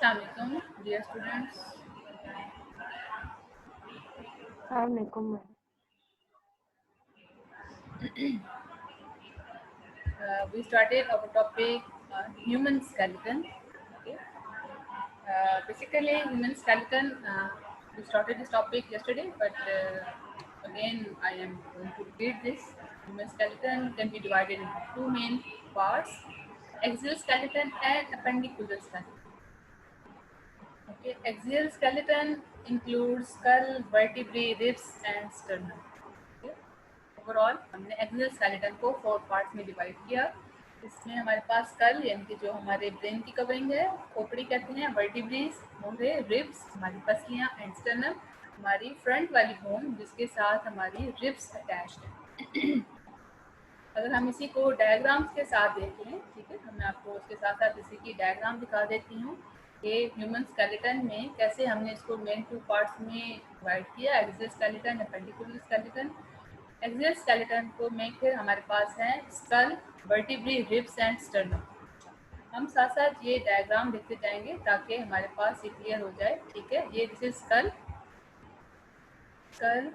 Assalamualaikum, dear students. Assalamualaikum. We started our topic human skeleton. Okay. Basically, human skeleton. We started this topic yesterday, but again, I am going to repeat this. Human skeleton can be divided into two main parts: axial skeleton and appendicular skeleton. Okay, axial skeleton includes skull, vertebrae, ribs, and sternum. Okay. Overall हमने axial skeleton को 4 parts में divide किया। इसमें हमारे पास school यानी कि जो हमारे ब्रेन की कवरिंग है, खोपड़ी कहते हैं, वर्टिब्रेस मोहरे, रिब्स हमारी पसलियाँ, एंड स्टर्नम हमारी फ्रंट वाली बोन जिसके साथ हमारी रिब्स अटैच्ड है। अगर हम इसी को डायग्राम्स के साथ देखें, ठीक है, मैं आपको उसके साथ साथ इसी की डायग्राम दिखा देती हूँ। ये ह्यूमन स्केलेटन में कैसे हमने इसको मेन 2 पार्ट्स में डिवाइड किया, axial skeleton, appendicular skeleton. Axial skeleton को में फिर हमारे पास है skull, vertebrae, ribs and sternum. हम साथ साथ ये डायग्राम देखते जाएंगे ताकि हमारे पास ये क्लियर हो जाए। ठीक है, ये दिस इज स्कल, स्कल,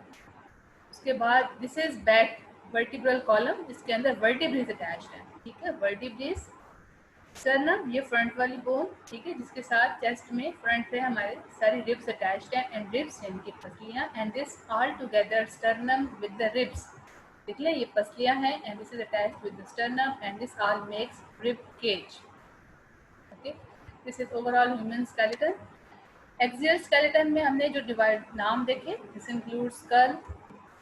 उसके बाद this is back vertebral column, इसके अंदर वर्टिब्रीज अटैच्ड है। ठीक है, वर्टिब्रीज, स्टर्नम ये फ्रंट वाली बोन, ठीक है, जिसके साथ चेस्ट में फ्रंट पे हमारे सारी रिब्स अटैच्ड है, एंड रिब्स यानी कि पसलियां, and this all together sternum with the ribs. देख लें, ये पसलियां हैं and this is attached with the sternum and this all makes rib cage. Okay, this is overall human skeleton. Axial skeleton में हमने जो डिवाइड नाम देखे, this include skull,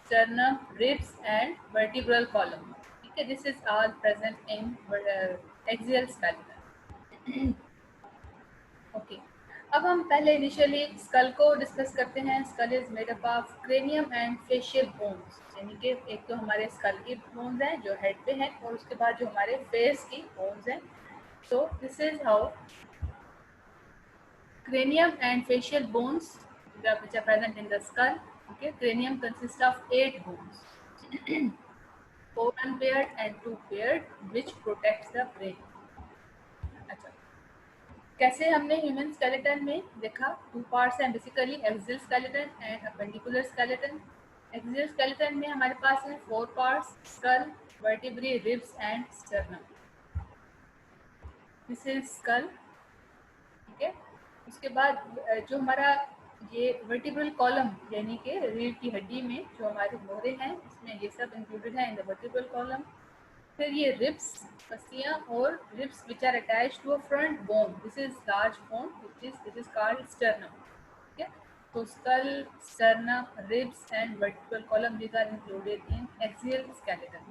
sternum, ribs and vertebral column. ठीक है, this is all present in axial skeleton. Okay. अब हम पहले इनिशियली स्कल को डिस्कस करते हैं। Skull is made up of cranium and facial bones, यानी कि एक तो हमारे स्कल की बोन्स हैं जो हेड पे हैं, और उसके बाद जो हमारे फेस की बोन्स हैं। So this is how cranium and facial bones which are present in the skull. Okay, cranium consists of 8 bones, 4 unpaired and 2 paired, which protects the brain. अच्छा, कैसे हमने ह्यूमन स्केलेटन में देखा, 2 पार्ट्स हैं basically, axial skeleton and appendicular skeleton. Axial skeleton में हमारे पास है 4 parts: skull, vertebrae, ribs and sternum. This is skull. ठीक है, उसके बाद जो हमारा ये वर्टिब्रल कॉलम यानी कि रीढ़ की हड्डी में जो हमारे मोहरे हैं, इसमें ये सब इंक्लूडेड है इन द वर्टिब्रल कॉलम। फिर ये रिब्स, पसलियाँ, और ribs which are attached to a front bone, this is large bone this is called sternum. ठीक है, तो skull, sternum, ribs and vertebral column, these are included in axial skeleton.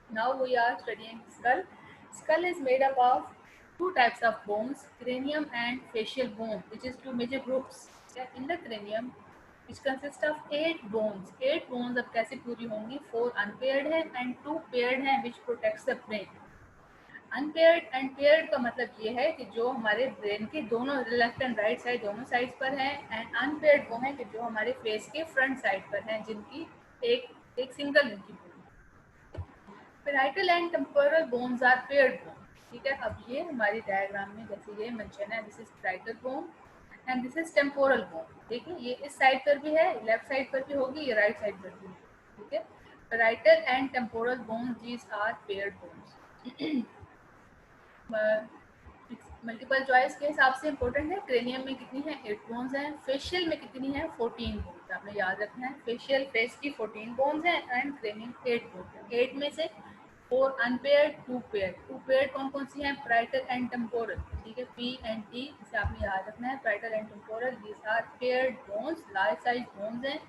Now we are studying skull. Skull is made up of 2 types of bones, cranium and facial bone, which is 2 major groups. In the cranium, which consists of 8 bones. 8 bones अब कैसे पूरी होंगी? 4 unpaired है and 2 paired हैं, which protects the brain. Unpaired and paired का मतलब ये है कि जो हमारे ब्रेन के दोनों लेफ्ट एंड राइट साइड दोनों साइड्स पर हैं, एंड अनपेयर्ड वो हैं कि जो हमारे फेस के फ्रंट साइड पर हैं, जिनकी एक सिंगल इनकी bone. Parietal and temporal bones are paired bone. ठीक है, अब ये हमारी डायग्राम में जैसे ये मेंशन है, this is parietal bone and this is temporal bone. देखिए, ये इस साइड पर भी है, लेफ्ट साइड पर भी होगी, ये राइट साइड पर भी होगी। ठीक है, parietal and temporal bones, these are paired bones. Multiple choice के हिसाब से इंपॉर्टेंट है। क्रेनियम में कितनी है? 8 बोन्स हैं। फेशियल में कितनी है? 14 बोन्स। आपने याद रखना है, फेशियल फेस की 14 बोन्स हैं एंड क्रेनियम 8 बोन्स हैं। 8 में से 4 अनपेयर्ड, 2 पेयर्ड। 2 पेयर्ड कौन कौन सी हैं? Parietal and temporal. ठीक है, पी एंड टी, इसे आपने याद रखना है। Parietal and temporal, these are paired bones, large size bones हैं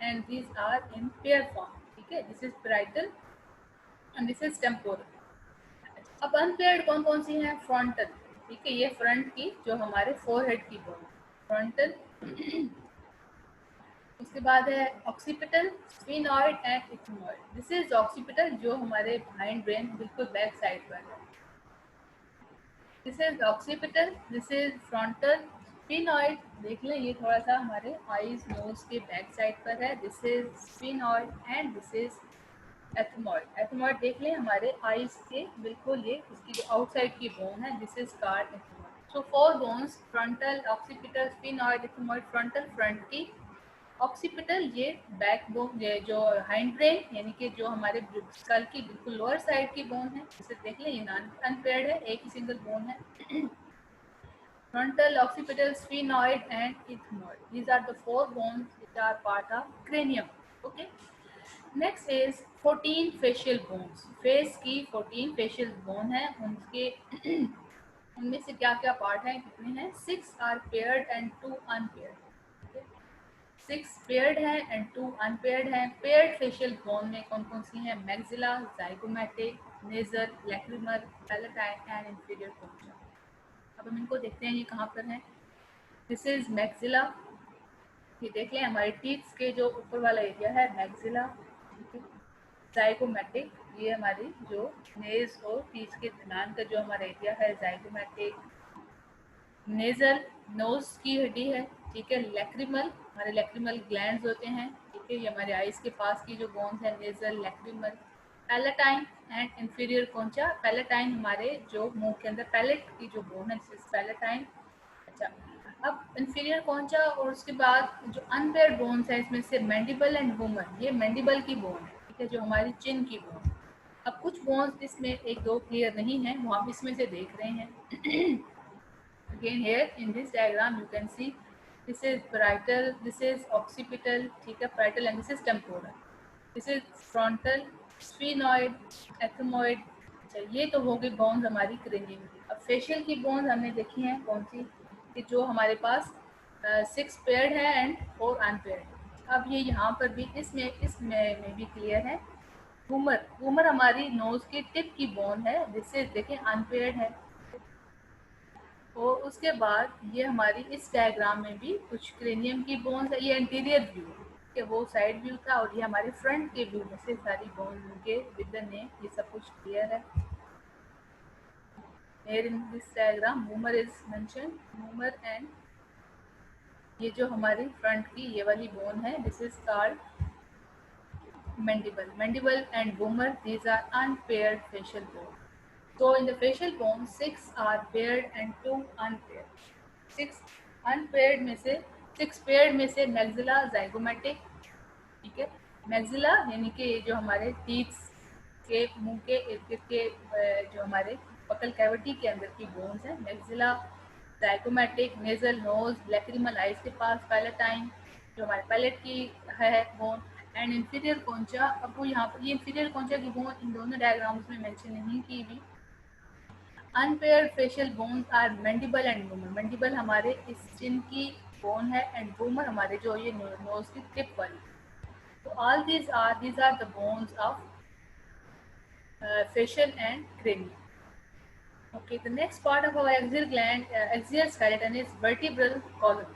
and these are in pair form. ठीक है, this is parietal and this is temporal. अब अनपेयर्ड कौन कौन सी हैं? फ्रंटल। ठीक है, ये फ्रंट की जो हमारे फोरहेड की बोन, फ्रंटल। उसके बाद है occipital, sphenoid and ethmoid. This is occipital, जो हमारे बिहाइंड ब्रेन बिल्कुल बैक साइड पर है। This is occipital, this is frontal. Sphenoid देख लें, ये थोड़ा सा हमारे आईज नोज के बैक साइड पर है, this is sphenoid and this is ethmoid. Ethmoid देख लें, हमारे आईज के बिल्कुल ये इसकी जो आउटसाइड की बोन है, this is called ethmoid. So 4 bones, frontal, occipital, sphenoid, ethmoid, frontal front की, ऑक्सीपिटल ये बैक बोन, ये जो हाइंड ब्रेन यानी कि जो हमारे स्कल की बिल्कुल लोअर साइड की बोन है, इसे देख लें, ये नॉन अनपेयर्ड है, एक ही सिंगल बोन है। Frontal, occipital, sphenoid, and ethmoid. These are the 4 bones which are part of cranium. Okay. Next is 14 facial bones. Face की 14 facial bone है, उनके उनमें से क्या क्या पार्ट हैं, कितने हैं? 6 are paired and 2 unpaired. Okay. 6 paired हैं and 2 unpaired हैं. Paired facial bone में कौन कौन सी हैं? Maxilla, zygomatic, nasal, lacrimal, palatine and inferior concha. अब हम इनको देखते हैं ये कहाँ पर हैं। दिस इज मैक्सिला, ये देख लें हमारे टीथ के जो ऊपर वाला एरिया है मैक्सिला। जाइगोमैटिक, ये हमारी जो नेज और टीथ के दरमियान का जो हमारा एरिया है जाइगोमैटिक। नेजल, नोज की हड्डी है, ठीक है। लैक्रिमल, हमारे लैक्रिमल ग्लैंड्स होते हैं, ठीक है, ये हमारे आइज के पास की जो बोन्स है, nasal, lacrimal. Palatine and inferior concha, palatine हमारे जो मुंह के अंदर पैलेट की जो बोन है, पैलेटाइन। अच्छा, अब इंफीरियर कौनचा और उसके बाद जो अनपेयर्ड बोन्स है इसमें से मैंडिबल एंड वूमर, ये मैंडिबल की बोन है, ठीक है, जो हमारी चिन की बोन। अब कुछ बोन्स इसमें एक दो क्लियर नहीं है, वो हम इसमें से देख रहे हैं। Again here in this diagram you can see this is parietal, this is occipital, ठीक है, parietal, and this is temporal, this is frontal, sphenoid, ethmoid. अच्छा, ये तो हो गई बोन्स हमारी क्रेनियम की। अब फेशियल की बोन्स हमने देखी हैं कौन सी, कि जो हमारे पास 6 पेयर्ड है एंड 4 अनपेयर्ड। अब ये यहाँ पर भी इसमें में भी क्लियर है। वूमर, वूमर हमारी नोज की टिप की बोन है, जिससे देखें अनपेयर्ड है। और उसके बाद ये हमारी इस डायग्राम में भी कुछ क्रेनियम की बोन्स है, ये एंटीरियर व्यू है, वो साइड व्यू था, और ये हमारे फ्रंट के व्यू में से सारी बोन्स उनके विद द नेम, ये सब कुछ क्लियर है। Here in this diagram humor is mentioned, humor and ये जो हमारी फ्रंट की ये वाली बोन है, this is called mandible. Mandible and humor, these are unpaired facial bones. So in the facial bones 6 are paired and 2 unpaired. 6 unpaired में से 6 paired में से maxilla, zygomatic, ठीक है, मैक्सिला यानी कि जो हमारे टीथ के मुंह के इर्द गिर्द के जो हमारे बकल कैविटी के अंदर की बोन्स हैं, maxilla, zygomatic, nasal, nose, lacrimal eyes के पास, पैलेटाइन जो हमारे पैलेट की है बोन, एंड इंफीरियर कोंचा। अब वो यहाँ पर ये इंफीरियर कोंचा की बोन इन दोनों डायग्राम्स में मेंशन नहीं की भी। Unpaired facial bones are mandible and vomer, mandible हमारे इस चिन की बोन है एंड वूमर हमारे जो ये नोज की टिप वाली। So all these are the bones of facial and cranial. Okay, the next part of our axial gland, axial skeleton is vertebral column.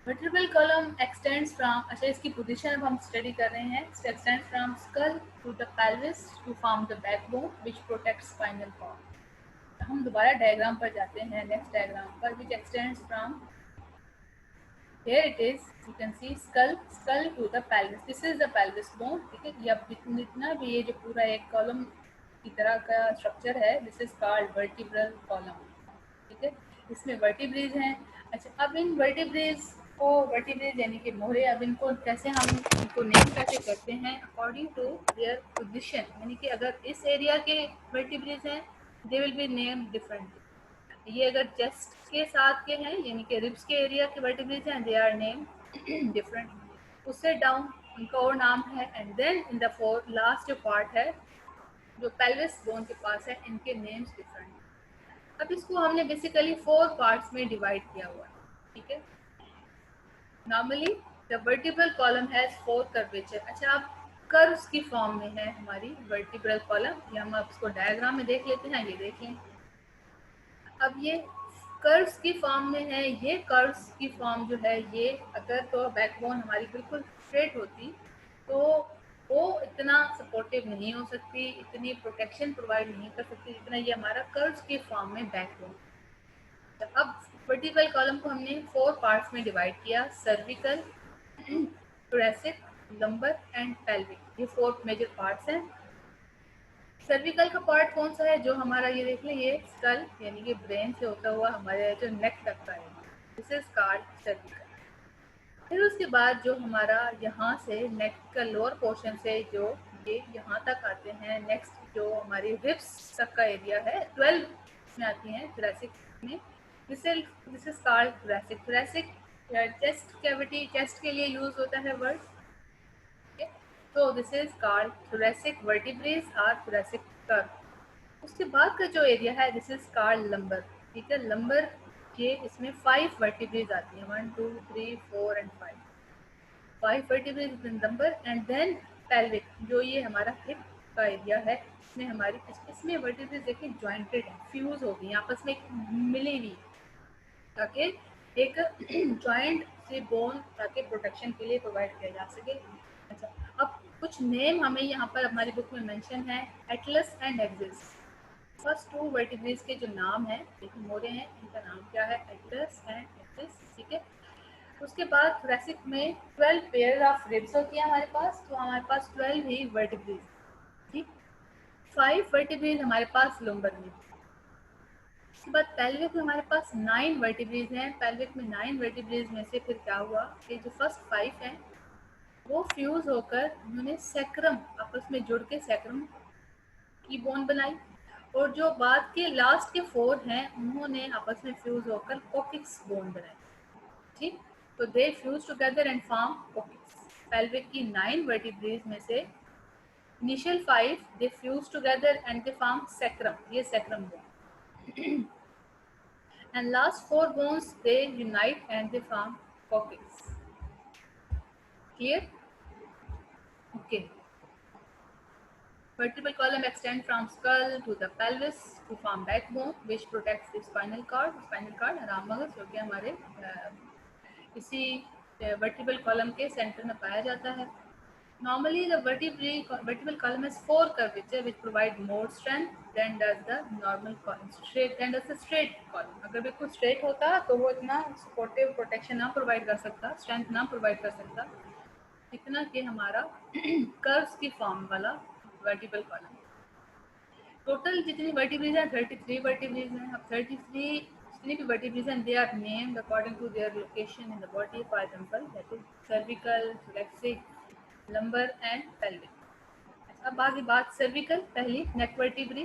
Vertebral column extends from, अच्छा इसकी position अब हम study कर रहे हैं, extends from skull to the pelvis to form the backbone which protects spinal cord. हम दोबारा diagram पर जाते हैं, नेक्स्ट डायग्राम पर, which extends from, here it is, you can see skull to the pelvis, this is the pelvis bone, ठीक है। ये अब इतना भी ये जो पूरा एक कॉलम की तरह का स्ट्रक्चर है, this is called vertebral column, ठीक है, इसमें वर्टिब्रेज हैं। अच्छा, अब इन वर्टिब्रेज को, वर्टिब्रेज यानी कि मोहरे, अब इनको कैसे हम इनको नेम कैसे करते हैं, अकॉर्डिंग टू देयर पोजिशन, यानी कि अगर इस एरिया के वर्टिब्रेज हैं they will be name different. ये अगर चेस्ट के साथ के हैं यानी कि रिब्स के एरिया के वर्टिब्रेज हैं, दे आर नेम डिफरेंट, उससे डाउन उनका और नाम है। And then in the four last जो पार्ट है जो पेल्विस बोन के पास है, इनके नेम्स डिफरेंट। अब इसको हमने बेसिकली 4 पार्ट्स में डिवाइड किया हुआ है, ठीक है। Normally the vertebral column has 4 curvature. अच्छा, अब कर्व्स की फॉर्म में है हमारी वर्टिब्रल कॉलम, ये हम अब इसको डायग्राम में देख लेते हैं, ये देख लें। अब ये कर्व्स की फॉर्म में है, ये कर्व्स की फॉर्म जो है, ये अगर तो बैकबोन हमारी बिल्कुल स्ट्रेट होती तो वो इतना सपोर्टिव नहीं हो सकती, इतनी प्रोटेक्शन प्रोवाइड नहीं कर सकती जितना ये हमारा कर्व्स की फॉर्म में बैकबोन। तो अब वर्टिब्रल कॉलम को हमने 4 पार्ट्स में डिवाइड किया, cervical, thoracic, lumbar and pelvic, ये 4 मेजर पार्ट्स हैं। सर्विकल का पार्ट कौन सा है? जो हमारा ये देख लें, ये स्कल यानी कि ब्रेन से होता हुआ हमारे जो नेक तक का है, दिस इज कॉल्ड सर्विकल। फिर उसके बाद जो हमारा यहाँ से नेक का लोअर पोर्शन से जो ये यहाँ तक आते हैं, नेक्स्ट जो हमारी रिब्स तक का एरिया है, 12 में आती हैं थोरेसिक में। This is called thoracic. Thoracic chest cavity, chest के लिए यूज होता है वर्ड। तो दिस इज कॉल्ड थोरेसिक वर्टिब्रेस और थोरेसिक कर्व। उसके बाद का जो एरिया है, दिस इज कॉल्ड लंबर। ठीक है, लंबर के इसमें 5 वर्टिब्रेस आती हैं, 1 2 3 4 and 5 vertebrae in lumbar. And then pelvic, जो ये हमारा हिप का एरिया है, इसमें हमारी इसमें वर्टिब्रेस देखिए जॉइंटेड है, फ्यूज हो गई आपस में, मिली हुई, ताकि एक जॉइंट से बोन ताकि प्रोटेक्शन के लिए प्रोवाइड किया जा सके। अच्छा, अब कुछ नेम हमें यहाँ पर हमारी बुक में मेंशन है, एटलस एंड एक्सिस। फर्स्ट 2 वर्टिब्रेस के जो नाम है, देखिए मोरे हैं, इनका नाम क्या है? Atlas and axis. ठीक है, उसके बाद थोरेसिक में 12 पेयर ऑफ रिब्स होती है हमारे पास, तो हमारे पास 12 ही वर्टिब्रेस। ठीक, 5 वर्टिब्रेस हमारे पास लंबर में। उसके बाद पेल्विक में हमारे पास 9 वर्टिब्रेस हैं। पेल्विक में 9 वर्टिब्रेस में से फिर क्या हुआ कि जो फर्स्ट 5 हैं वो फ्यूज होकर उन्होंने सैक्रम आपस में जुड़ के सैक्रम की बोन बनाई, और जो बाद के लास्ट के 4 हैं उन्होंने आपस में फ्यूज होकर कोकिक्स बोन बनाई। ठीक, तो they fuse together and form coccyx. Pelvic की 9 वर्टिब्रेस में से initial 5 they fuse together and they form sacrum, ये sacrum bone. And last 4 bones they unite and they form coccyx. Clear? Okay. Vertebral column extend from skull to the pelvis to form backbone, which protects the spinal cord. Spinal cord आराम मगज जो कि हमारे इसी vertebral column के centre में पाया जाता है। Normally, the vertebral column has 4 curvature which provide more strength than does the normal column. Straight column. अगर बिल्कुल straight होता तो वो इतना supportive protection ना provide कर सकता, strength ना provide कर सकता, इतना कि हमारा curves की form वाला vertebral column। Total जितनी vertebrae हैं 33 vertebrae हैं। अब 33 जितनी भी vertebrae हैं, they are named according to their location in the body. For example, that is cervical, thoracic, lumbar and pelvic। अब आगे बात सर्विकल। पहली neck vertebrae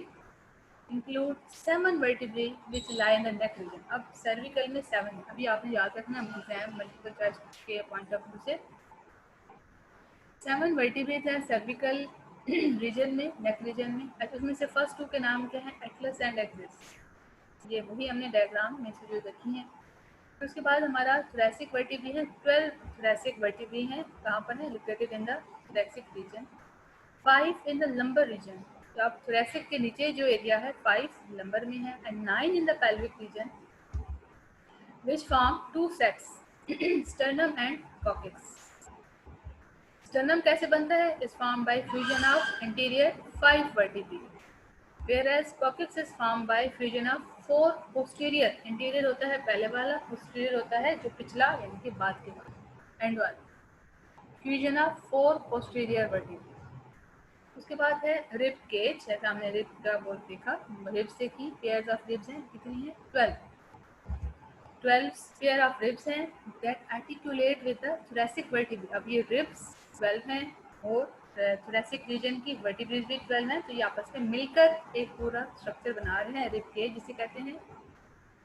include 7 vertebrae which lie in the neck region. अब cervical में 7 है, अभी आपने याद रखना एग्जाम मल्टीपल चॉइस के पॉइंट ऑफ व्यू से 7 वर्टिब्रे हैं सर्विकल रीजन में, नेक रीजन में। उसमें से फर्स्ट 2 के नाम क्या है? Atlas and axis. ये वही हमने डायग्राम में से जो रखी हैं। फिर उसके बाद हमारा थोरेसिक वर्टिब्रे है, 12 थोरेसिक वर्टिब्रे हैं। कहाँ पर है? Located in the thoracic region. 5 in the lumbar region. तो अब थोरेसिक के नीचे जो एरिया है 5 लंबर में है, and 9 in the pelvic region which form 2 sets, sternum and coccyx. Sternum कैसे बनता है? Is form by fusion of interior 5 vertebrae, whereas coccyx is formed by fusion of 4 posterior। Interior होता है पहले वाला, posterior होता है जो पिछला यानी कि बाद के वाला, एंड वाला। Fusion of 4 posterior vertebrae। उसके बाद है रिब केज। जैसे हमने रिब का बोल देखा, रिब से की पेयर्स ऑफ रिब्स हैं, कितनी है? 12 पेयर ऑफ रिब्स हैं that articulate with the thoracic vertebrae. अब ये रिब्स 12 हैं और थोरेसिक रीजन की वर्टिब्रेज भी 12 हैं, तो ये आपस में मिलकर एक पूरा स्ट्रक्चर बना रहे हैं, रिब केज जिसे कहते हैं।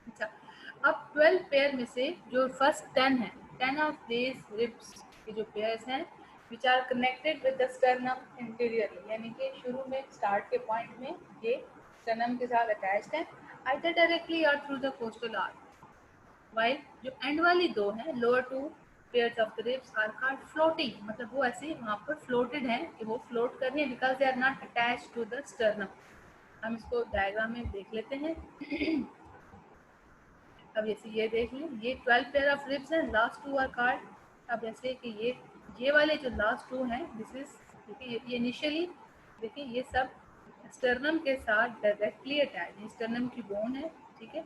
अच्छा, अब 12 पेयर में से जो फर्स्ट 10 है, 10 ऑफ दीज रिब्स के जो पेयर्स हैं which are connected with the sternum interiorly, यानी कि शुरू में स्टार्ट के पॉइंट में ये स्टर्नम के साथ अटैच्ड है आइदर डायरेक्टली और through the costal arc. While जो एंड वाली 2 हैं, lower 2 pairs of the ribs are called floating, मतलब वो ऐसे वहाँ पर फ्लोटेड हैं कि वो फ्लोट कर रही हैं because they are not attached to the sternum. हम इसको डायग्राम में देख लेते हैं। अब जैसे ये देख लें, ये 12 पेयर ऑफ रिब्स हैं, लास्ट 2 आर कॉल्ड। अब जैसे कि ये वाले जो लास्ट 2 हैं, दिस इज, देखिए ये इनिशियली देखिए ये सब स्टर्नम के साथ डायरेक्टली अटैच, स्टर्नम की बोन है। ठीक है,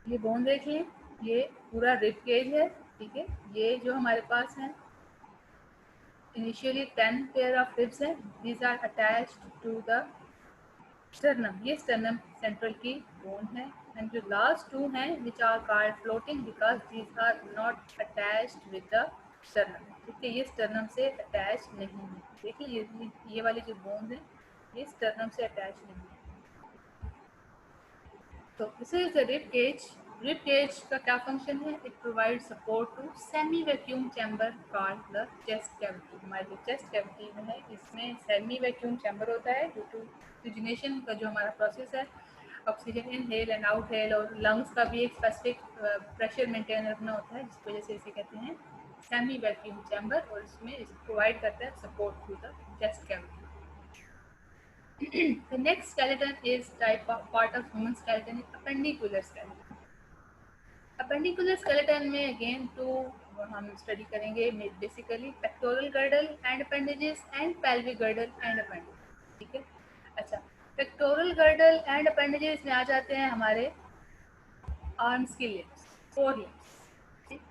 ये बोन देख लें, ये पूरा रिब केज है, ठीक है। ये जो हमारे पास है इनिशियली 10 पेयर ऑफ रिब्स हैं, these are attached to the sternum. ये स्टर्नम सेंट्रल की बोन है। एंड जो लास्ट टू हैं which are called floating because these are not attached with the sternum, ठीक है। ये स्टर्नम से अटैच नहीं है। देखिए ये वाली जो बोन है ये स्टर्नम से अटैच नहीं है। तो this is the rib cage. Rib cage का क्या फंक्शन है? It provide support to semi vacuum chamber called the chest cavity. हमारे जो चेस्ट कैविटी में है इसमें सेमी वैक्यूम चैम्बर होता है ड्यू टू ऑक्सीजनेशन का जो हमारा प्रोसेस है, ऑक्सीजन इनहेल एंड आउटहेल, और लंग्स का भी एक स्पेसिफिक प्रेशर मेंटेन रखना होता है, जिसकी वजह से इसे कहते हैं सेमी वैक्यूम चैम्बर, और इसमें प्रोवाइड करता है support to the chest cavity. The next skeleton is type of part of human skeleton is appendicular skeleton. Appendicular skeleton में again two हम स्टडी करेंगे, basically pectoral girdle and appendages and pelvic girdle and appendage, ठीक है। अच्छा, pectoral girdle and appendages में आ जाते हैं हमारे आर्म्स की लिम्स, 4 लिम्स, ठीक।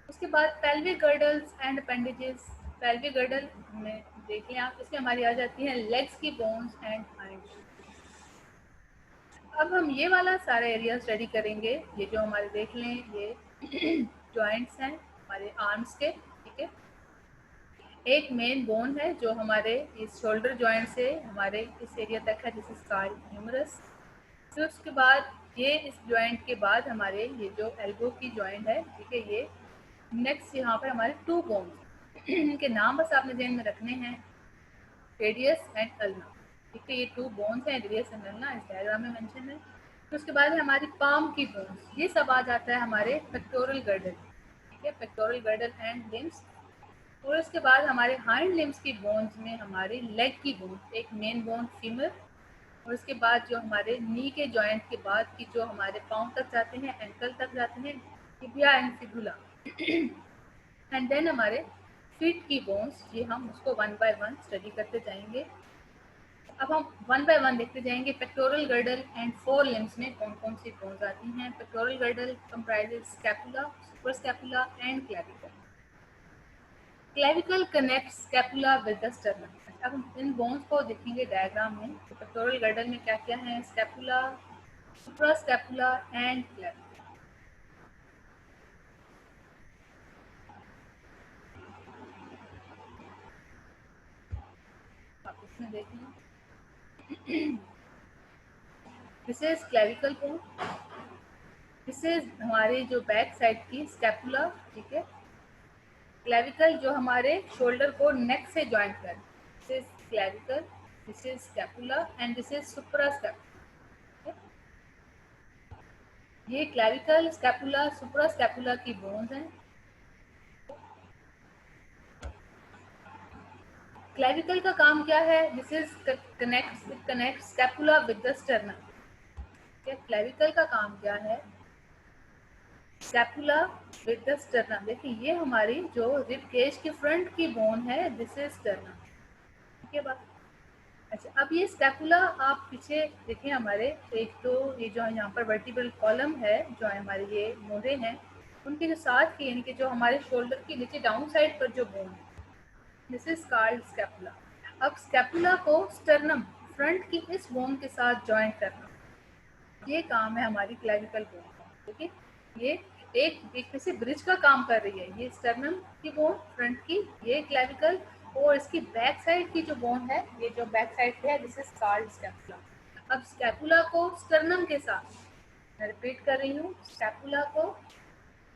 उसके बाद pelvic girdles and appendages. Pelvic girdle में देख लें आप, इसमें हमारी आ जाती हैं लेग्स की बोन्स एंड हाइंड। अब हम ये वाला सारा एरिया स्टडी करेंगे। ये जो हमारे देख लें ये जॉइंट्स हैं हमारे आर्म्स के, ठीक है। एक मेन बोन है जो हमारे इस शोल्डर जॉइंट से हमारे इस एरिया तक है, दिस इज कॉल्ड ह्यूमरस। फिर उसके बाद ये इस जॉइंट के बाद हमारे ये जो एल्बो की जॉइंट है, ठीक है, ये नेक्स्ट यहाँ पर हमारे 2 बोन्स इनके नाम बस आपने ध्यान में रखने हैं, रेडियस एंड अल्ना, ठीक है। ये 2 बोन्स हैं, रेडियस एंड अल्ना, इस डायग्राम में मेंशन है। तो उसके बाद है हमारी पाम की बोन्स, ये सब आ जाता है हमारे पेक्टोरल गर्डल, ठीक है, पेक्टोरल गर्डल एंड लिम्स। और उसके बाद हमारे हाइंड लिम्स की बोन्स में हमारी लेग की बोन, एक मेन बोन फीमर, और उसके बाद जो हमारे नी के जॉइंट के बाद की जो हमारे पाँव तक जाते हैं, एंकल तक जाते हैं, tibia and fibula and then हमारे फीट की बोन्स, ये हम उसको 1 बाय 1 स्टडी करते जाएंगे। अब हम 1 बाय 1 देखते जाएंगे। पेक्टोरल गर्डल एंड 4 लिम्स में कौन कौन सी बोन्स आती हैं। Pectoral girdle comprises scapula, super scapula and clavicle. Clavicle connect scapula with the sternum. अब हम इन बोन्स को देखेंगे डायग्राम में। तो पेक्टोरल गर्डल में क्या क्या है? Scapula, super scapula and clavicle. आप इसमें देखें, this is clavicle bone, this is हमारी जो बैक साइड की स्कैपुला, ठीक है। क्लेविकल जो हमारे शोल्डर को नेक से ज्वाइंट कर, this is clavicle, this is scapula and this is supra scapula. ये क्लेविकल, स्कैपुला, सुप्रा स्कैपुला की बोन्स हैं। क्लेविकल का काम क्या है? This is connect scapula with the sternum. Clavicle का काम क्या है? Scapula with the sternum. देखिए ये हमारी जो रिब केज की फ्रंट की बोन है, दिस इज स्टर्नम, ठीक है बात। अच्छा, अब ये स्कैपुला आप पीछे देखिए हमारे, एक तो ये जो यहाँ पर वर्टिब्रल कॉलम है, जो हमारे ये मोहरे हैं, उनके जो साथ की यानी कि जो हमारे शोल्डर के नीचे डाउन साइड पर जो बोन है, दिस इज कॉल्ड स्कैपुला। अब स्कैपुला को स्टर्नम फ्रंट की इस बोन के साथ ज्वाइंट करना, ये काम है हमारी क्लेविकल बोन का, ठीक है। ये एक से ब्रिज का काम कर रही है। ये स्टर्नम की बोन फ्रंट की, ये क्लेविकल, और इसकी बैक साइड की जो बोन है, ये जो बैक साइड पे है, दिस इज कॉल्ड स्कैपुला। अब स्कैपुला को स्टर्नम के साथ, मैं रिपीट कर रही हूँ, स्कैपुला को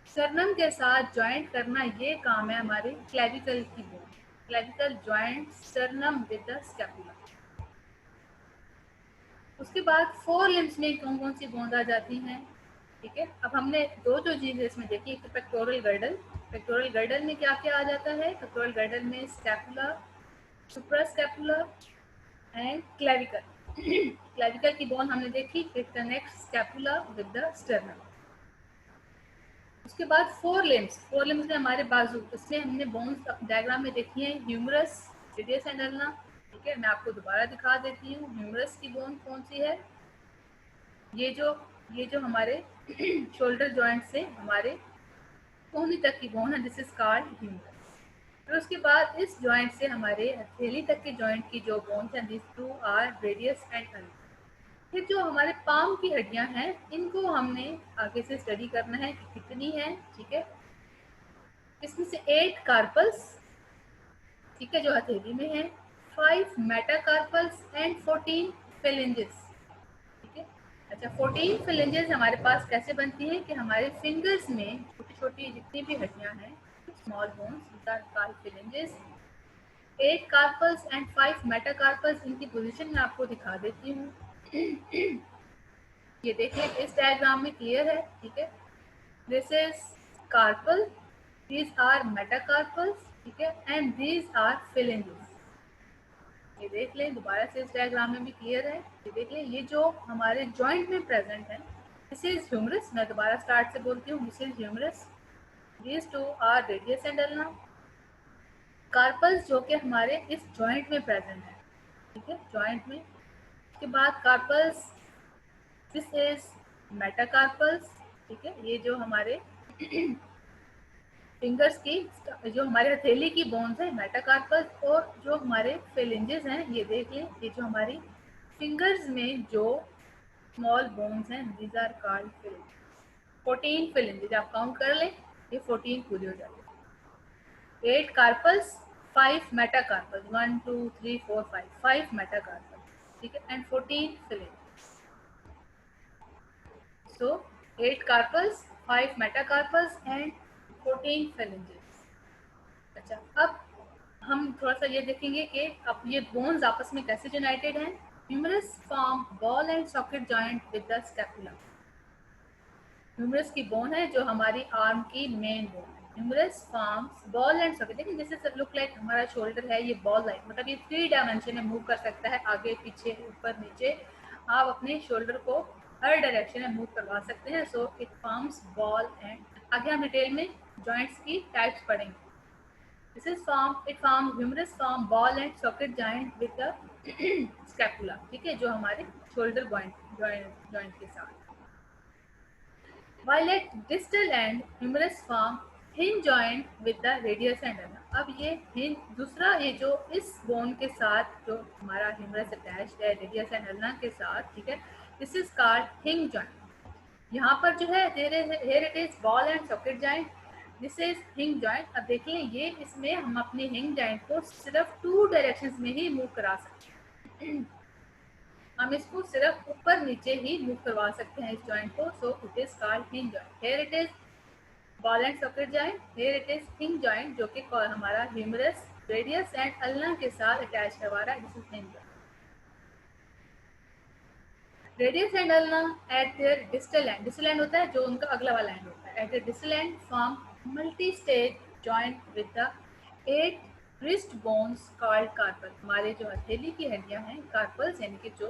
स्टर्नम के साथ ज्वाइंट करना, ये काम है हमारी क्लेविकल की bone. Clavicle joint sternum with the scapula. उसके बाद 4 लिम्स में कौन कौन सी बोन्स आ जाती हैं, ठीक है। अब हमने दो जो चीज़ें इसमें देखी, एक तो पेक्टोरल गर्डल। पेक्टोरल गर्डल में क्या क्या आ जाता है? पेक्टोरल गर्डल में scapula, supra scapula and clavicle. Clavicle की बोन हमने देखी, it connect scapula with the sternum. उसके बाद 4 लिम्स। 4 लिम्स में हमारे बाजू, इसमें हमने बोन्स डायग्राम में देखी है, ह्यूमरस, रेडियस एंड अल्ना, ठीक है। मैं आपको दोबारा दिखा देती हूँ ह्यूमरस की बोन कौन सी है। ये जो ये जो हमारे शोल्डर जॉइंट से हमारे कोहनी तक की बोन है, दिस इज कॉल्ड ह्यूमरस। फिर उसके बाद इस जॉइंट से हमारे हथेली तक के जॉइंट की जो बोन्स हैं, this two are radius and ulna. फिर जो हमारे पाम की हड्डियां हैं, इनको हमने आगे से स्टडी करना है कि कितनी है, ठीक है। इसमें से 8 कार्पल्स, ठीक है, जो हथेली में है, 5 मेटाकार्पल्स एंड 14 फेलेंजेस, ठीक है। अच्छा, 14 फेलेंजेस हमारे पास कैसे बनती है कि हमारे फिंगर्स में छोटी छोटी जितनी भी हड्डियां हैं, small bones are called phalanges. 8 carpals and 5 metacarpals, इनकी पोजीशन मैं आपको दिखा देती हूँ। ये देखिए इस डायग्राम में क्लियर है, ठीक है। This is carpal, these are metacarpals, ठीक है, एंड these are phalanges। ये देख लें, दोबारा से इस डायग्राम में भी क्लियर है। ये देख लें, ये जो हमारे जॉइंट में प्रेजेंट है, दिस इज ह्यूमरस। मैं दोबारा स्टार्ट से बोलती हूँ, this is humerus, these two are radius and ulna। Carpals जो कि हमारे इस जॉइंट में प्रेजेंट है, ठीक है, जॉइंट में। उसके बाद कार्पल्स, दिस इज मेटाकार्पल्स, ठीक है, ये जो हमारे फिंगर्स की, जो हमारे हथेली की बोन्स है, मेटाकार्पल्स। और जो हमारे फेलेंजेस हैं, ये देख लें, ये जो हमारी फिंगर्स में जो स्मॉल बोन्स हैं, these are called phalanges. 14 phalanges आप काउंट कर लें, ये 14 पूरी हो जाती है। 8 कार्पल्स, 5 मेटाकार्पल्स, 1 2 3 4 5 मेटाकार्पल्स, ठीक है, and 14 phalanges. So 8 carpals, 5 metacarpals and 14 phalanges। अच्छा, अब हम थोड़ा सा ये देखेंगे कि अब ये बोन्स आपस में कैसे यूनाइटेड हैं। Humerus form ball and socket joint with the scapula. Humerus की बोन है जो हमारी आर्म की मेन बोन है। Humerus forms ball and socket, देखिए जैसे लुक लाइक हमारा शोल्डर है, ये बॉल लाइक, मतलब ये 3 डायमेंशन में मूव कर सकता है, आगे पीछे ऊपर नीचे। आप अपने शोल्डर को हर डायरेक्शन में मूव करवा सकते हैं। So it forms ball and, आगे हम डिटेल में जॉइंट्स की टाइप्स पढ़ेंगे। This is form, it form humerus form ball and socket joint with the scapula, ठीक है, जो हमारे शोल्डर जॉइंट के साथ। While at distal end, humerus form hinge joint with the radius and ulna। अब ये hinge, दूसरा ये जो इस बोन के साथ जो हमारा ह्यूमरस अटैच्ड है रेडियस एंड अल्ना के साथ, ठीक है, this is called hinge joint. यहाँ पर जो है here it is ball and socket joint, this is hinge joint. अब देखिए ये इसमें हम अपने हिंज जॉइंट को सिर्फ 2 डायरेक्शंस में ही मूव करा सकते हैं। हम इसको सिर्फ ऊपर नीचे ही मूव करवा सकते हैं इस जॉइंट को। So it is called hinge joint. Here it is ball and socket joint, here it is hinge joint, जो कि हमारा ह्यूमरस रेडियस एंड अल्ना के साथ अटैच करवा रहा है। This is hinge joint. Radius and ulna at their distal end, distal end होता है जो उनका अगला वाला एंड होता है, at their distal end form multi stage joint with the 8 wrist bones called carpal. हमारे जो हथेली की हड्डियां हैं, कार्पल्स, यानी कि जो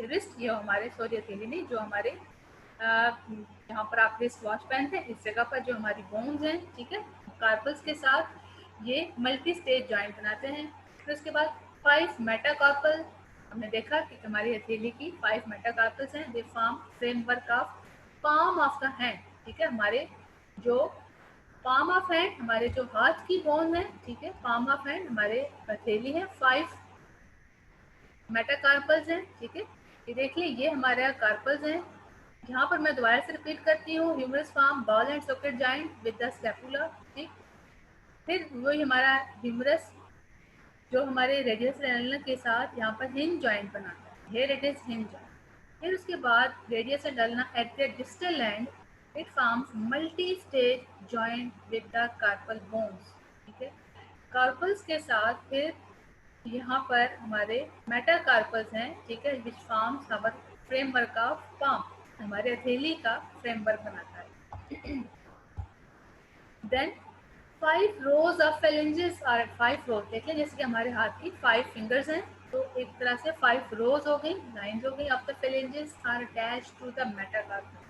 रिस्ट, ये हमारे, सॉरी हथेली नहीं, जो हमारे यहाँ पर आप रिस्ट वॉच पहनते हैं, इस जगह पर जो हमारी बोन्स हैं, ठीक है, कार्पल्स के साथ ये मल्टी स्टेज जॉइंट बनाते हैं। फिर उसके बाद 5 मेटाकार्पल, हमने देखा कि हमारी हथेली की 5 मेटाकार्पल्स हैं। They form framework of palm of the hand, ठीक है, हमारे जो पाम ऑफ हैंड, हमारे जो हाथ की बोन है, ठीक है, पाम ऑफ हैंड हमारे हथेली है, 5 मेटाकार्पल्स हैं, ठीक है। ये देखिए ये हमारे कार्पल्स हैं। यहाँ पर मैं दोबारा से रिपीट करती हूँ, humerus form ball and socket joint with the scapula, ठीक। फिर वही हमारा ह्यूमरस जो हमारे रेडियस एंड के साथ यहाँ पर हिंज जॉइंट बनाता है, here it is hinge joint. फिर उसके बाद radius and ulna at the distal end, it forms multi stage joint with the carpal bones, ठीक है। कार्पल्स के साथ फिर यहाँ पर हमारे मेटाकार्पल्स हैं, ठीक है, which forms our framework of palm, हमारे हथेली का फ्रेमवर्क बनाता है। Then 5 rows of phalanges are 5 rows, देख लें जैसे कि हमारे हाथ की 5 फिंगर्स हैं, तो एक तरह से 5 रोज हो गई, लाइन्स हो गई of the phalanges are attached to the metacarpal.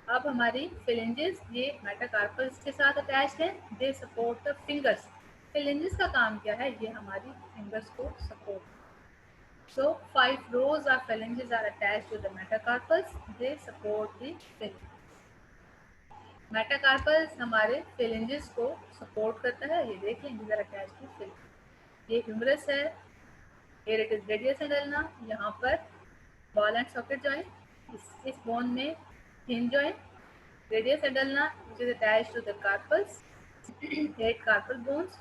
अब हमारी फेलेंजेस ये मेटाकार्पल्स के साथ अटैच्ड है, they support the fingers. Phalanges का काम क्या है, ये हमारी फिंगर्स को support. So 5 rows of phalanges are attached to the metacarpals. They support the phalanges. Metacarpals हमारे phalanges को सपोर्ट करता है. ये देखें, these are attached to phalanges. ये ह्यूमरस है. Here it is radius and ulna. यहाँ पर ball and socket joint. इस बोन में hinge joint. Radius and ulna, which is attached to the carpals. 8 carpal bones.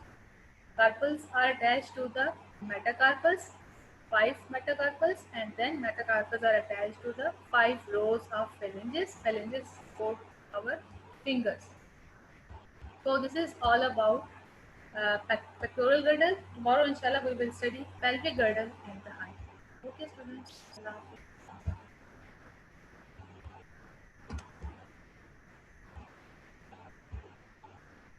Carpals are attached to the metacarpals. 5 metacarpals, and then metacarpals are attached to the 5 rows of phalanges. Phalanges support our fingers. So this is all about pectoral girdle. Tomorrow inshallah we will study pelvic girdle and the hind. Okay students, Allah Hafiz.